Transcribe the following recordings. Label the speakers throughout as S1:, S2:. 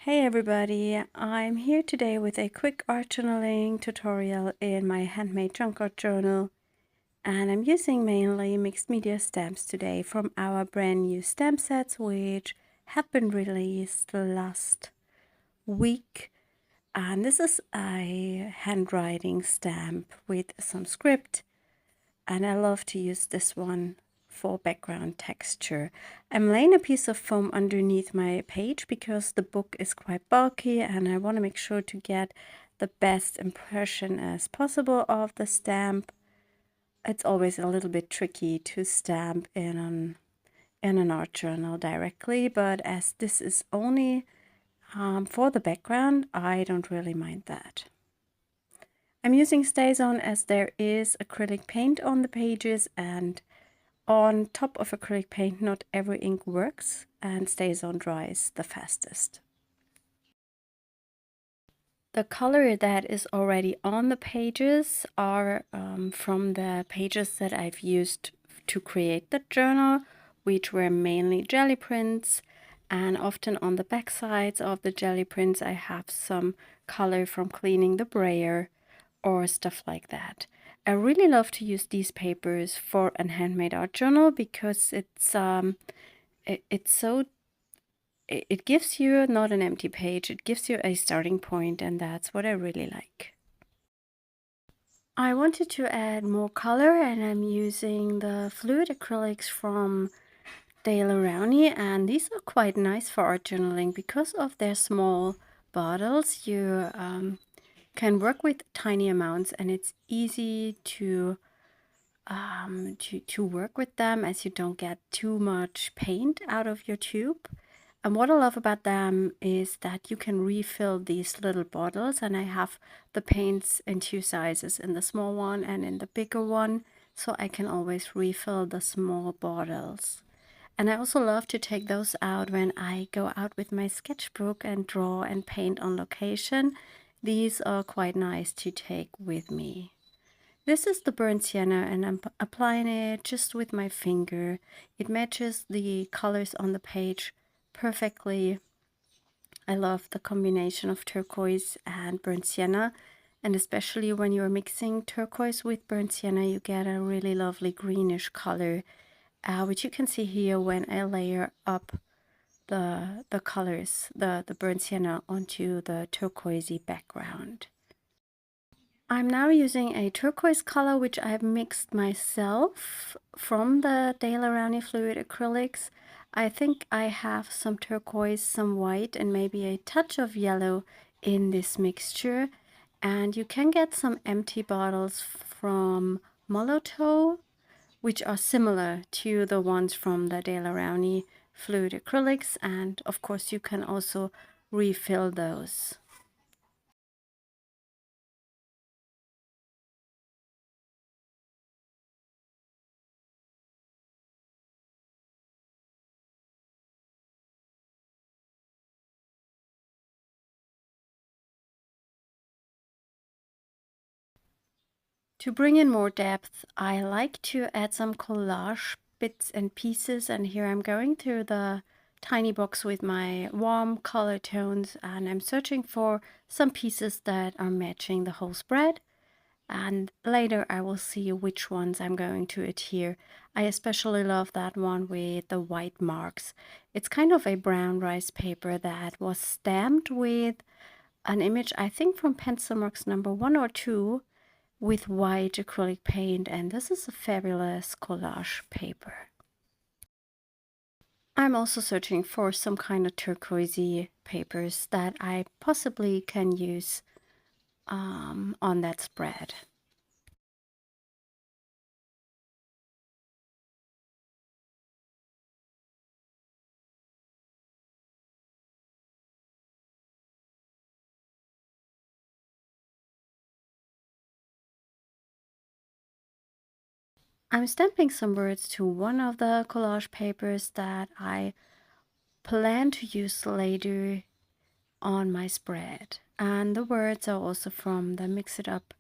S1: Hey everybody, I'm here today with a quick art journaling tutorial in my handmade junk art journal, and I'm using mainly mixed media stamps today from our brand new stamp sets which have been released last week. And this is a handwriting stamp with some script, and I love to use this one for background texture. I'm laying a piece of foam underneath my page because the book is quite bulky and I want to make sure to get the best impression as possible of the stamp. It's always a little bit tricky to stamp in an art journal directly, but as this is only for the background, I don't really mind that. I'm using StazOn as there is acrylic paint on the pages, and on top of acrylic paint, not every ink works, and StazOn dries the fastest. The color that is already on the pages are from the pages that I've used to create the journal, which were mainly jelly prints, and often on the back sides of the jelly prints I have some color from cleaning the brayer or stuff like that. I really love to use these papers for a handmade art journal because it gives you not an empty page, it gives you a starting point, and that's what I really like. I wanted to add more color, and I'm using the fluid acrylics from Daler-Rowney, and these are quite nice for art journaling because of their small bottles. You can work with tiny amounts, and it's easy to work with them as you don't get too much paint out of your tube. And what I love about them is that you can refill these little bottles, and I have the paints in two sizes, in the small one and in the bigger one, so I can always refill the small bottles. And I also love to take those out when I go out with my sketchbook and draw and paint on location. These are quite nice to take with me. This is the Burnt Sienna, and I'm applying it just with my finger. It matches the colors on the page perfectly. I love the combination of turquoise and burnt sienna, and especially when you're mixing turquoise with burnt sienna, you get a really lovely greenish color, which you can see here when I layer up the colors, the burnt sienna onto the turquoisey background. I'm now using a turquoise color which I've mixed myself from the Daler-Rowney fluid acrylics. I think I have some turquoise, some white, and maybe a touch of yellow in this mixture. And you can get some empty bottles from Molotow, which are similar to the ones from the Daler-Rowney fluid acrylics. And of course you can also refill those. To bring in more depth, I like to add some collage bits and pieces, and here I'm going through the tiny box with my warm color tones, and I'm searching for some pieces that are matching the whole spread, and later I will see which ones I'm going to adhere. I especially love that one with the white marks. It's kind of a brown rice paper that was stamped with an image, I think from pencil marks number 1 or 2, with white acrylic paint, and this is a fabulous collage paper. I'm also searching for some kind of turquoisey papers that I possibly can use on that spread. I'm stamping some words to one of the collage papers that I plan to use later on my spread. And the words are also from the Mix It Up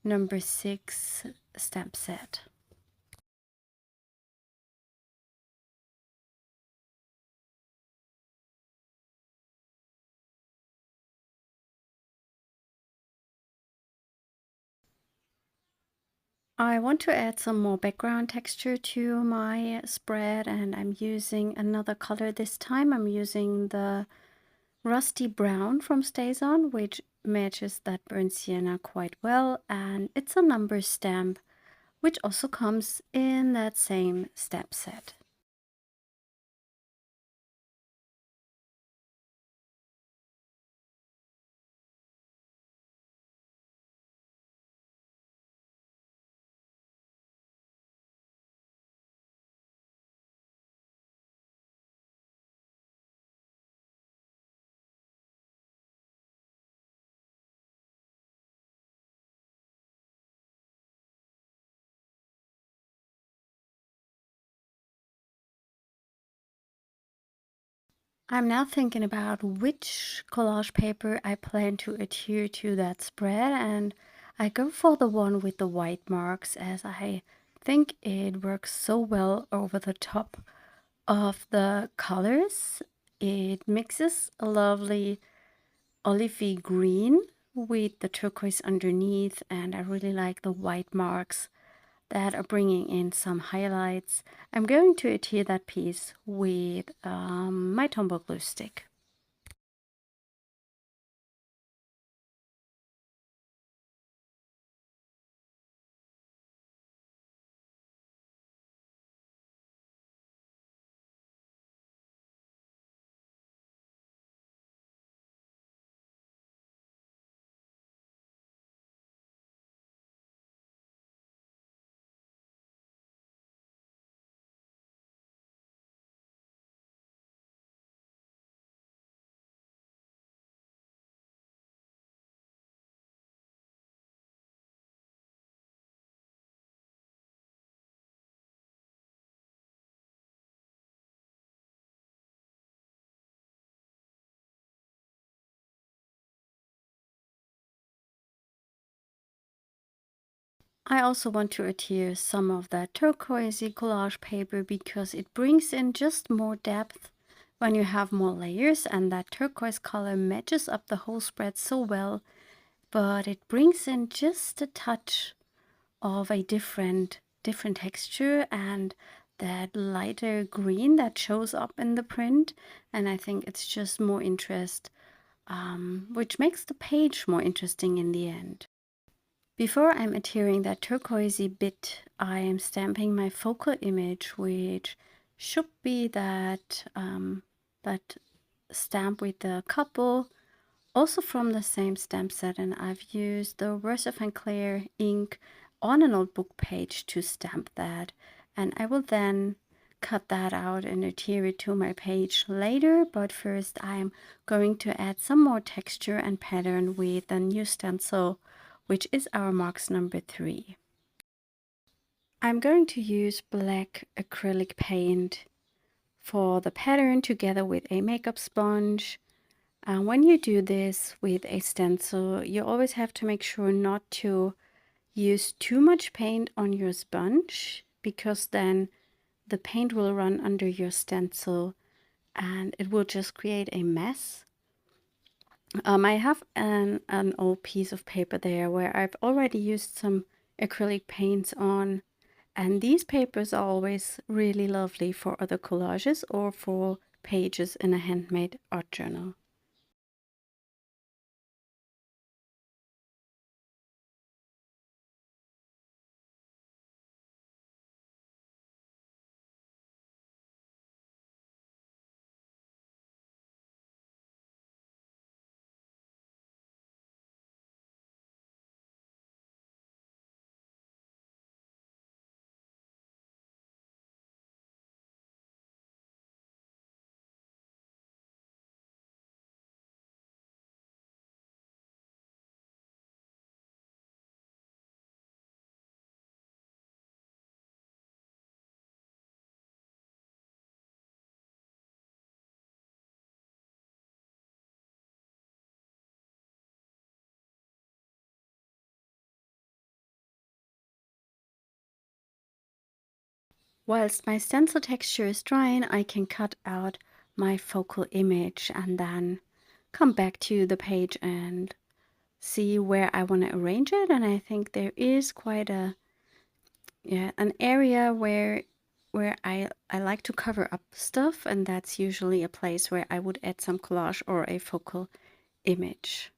S1: number 6 stamp set. I want to add some more background texture to my spread, and I'm using another color this time. I'm using the rusty brown from Stencil, which matches that burnt sienna quite well, and it's a number stamp which also comes in that same stamp set. I'm now thinking about which collage paper I plan to adhere to that spread, and I go for the one with the white marks as I think it works so well over the top of the colors. It mixes a lovely olivey green with the turquoise underneath, and I really like the white marks that are bringing in some highlights. I'm going to adhere that piece with my Tombow glue stick. I also want to adhere some of that turquoisey collage paper because it brings in just more depth when you have more layers, and that turquoise color matches up the whole spread so well, but it brings in just a touch of a different texture and that lighter green that shows up in the print, and I think it's just more interest, which makes the page more interesting in the end. Before I'm adhering that turquoisey bit, I am stamping my focal image, which should be that that stamp with the couple, also from the same stamp set, and I've used the Versa Van Clear ink on a notebook page to stamp that, and I will then cut that out and adhere it to my page later, but first I'm going to add some more texture and pattern with the new stencil, which is our marks number 3. I'm going to use black acrylic paint for the pattern together with a makeup sponge. And when you do this with a stencil, you always have to make sure not to use too much paint on your sponge, because then the paint will run under your stencil and it will just create a mess. I have an old piece of paper there where I've already used some acrylic paints on, and these papers are always really lovely for other collages or for pages in a handmade art journal. Whilst my stencil texture is drying, I can cut out my focal image and then come back to the page and see where I want to arrange it. And I think there is quite a yeah, an area where I like to cover up stuff, and that's usually a place where I would add some collage or a focal image.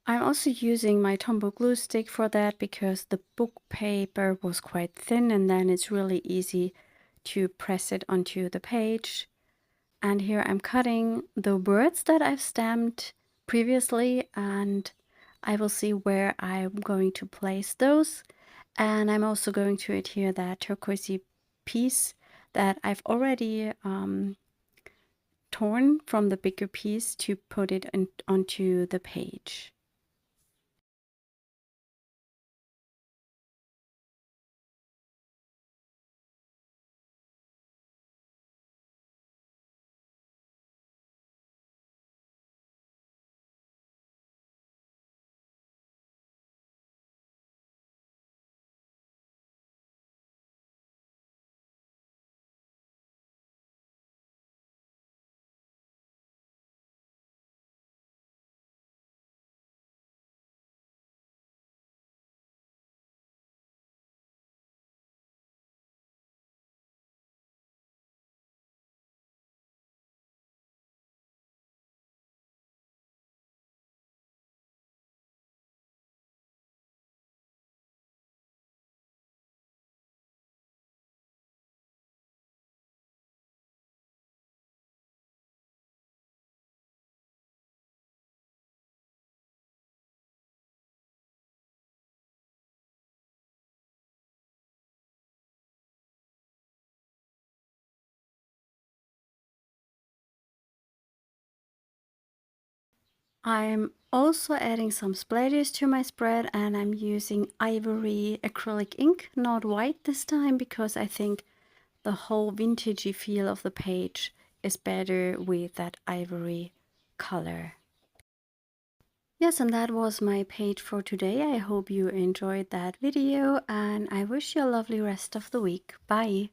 S1: I'm also using my Tombow glue stick for that because the book paper was quite thin, and then it's really easy to press it onto the page. And here I'm cutting the words that I've stamped previously, and I will see where I'm going to place those. And I'm also going to adhere that turquoisey piece that I've already torn from the bigger piece to put it onto the page. I'm also adding some splatters to my spread, and I'm using Ivory acrylic ink, not white this time, because I think the whole vintagey feel of the page is better with that ivory color. Yes, and that was my page for today. I hope you enjoyed that video, and I wish you a lovely rest of the week. Bye!